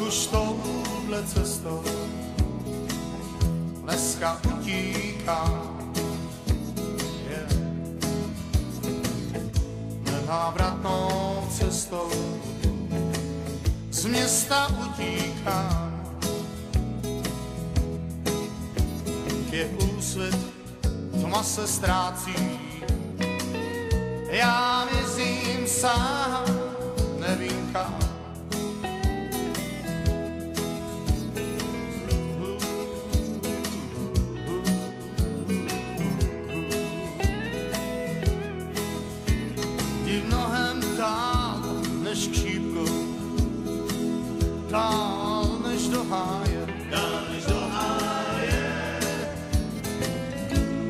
už touhle cestou dneska utíkám, nenávratnou cestou z města utíkám. Je úsvit, tma se ztrácí, já mizím sám, nevím kam. Jdi mnohem dál než k šípku, dál než do háje,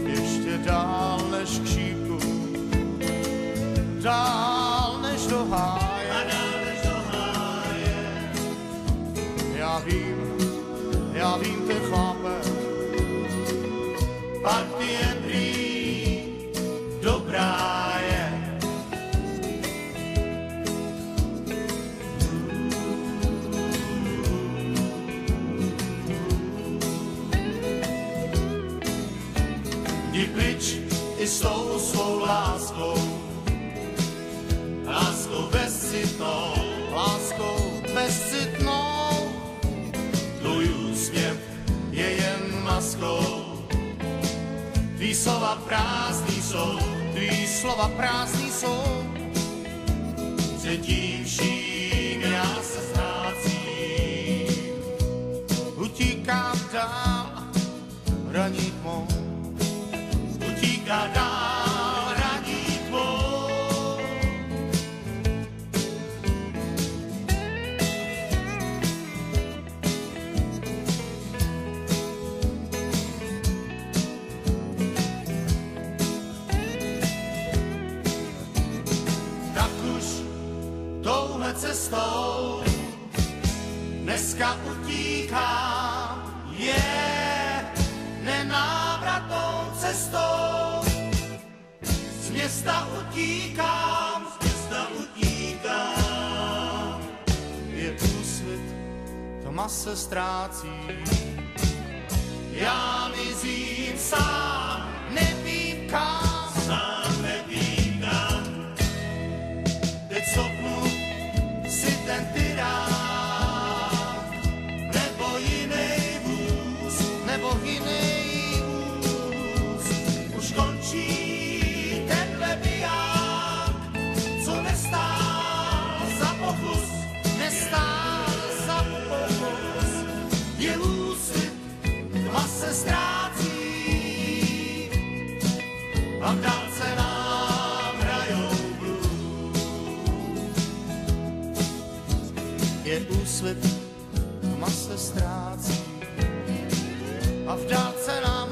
ještě dál než k šípku, dál než do háje. Já vím, ty chlape, partie prý dobrá je. Jdi pryč i s tou svou láskou, láskou bezcitnou, láskou bezcitnou. Tvůj úsměv je jen maskou, tvý slova prázdný jsou, tvý slova prázdný jsou. Třetím vším já se ztrácím, utíkám dál, raní tmou, utíká dál, raní tmou. Tak už touhle cestou dneska utíkám, nenávratnou cestou z města utíkám, je úsvit, tma se ztrácí, já mizím sám, nevím kam, teď stopnu si ten tyrán, nebo jiný vůz, už končí tenhle biják, co nestál za pokus, je úsvit, tma se ztrácí a v dálce nám hrajou blues. Je úsvit, tma se ztrácí a v dálce nám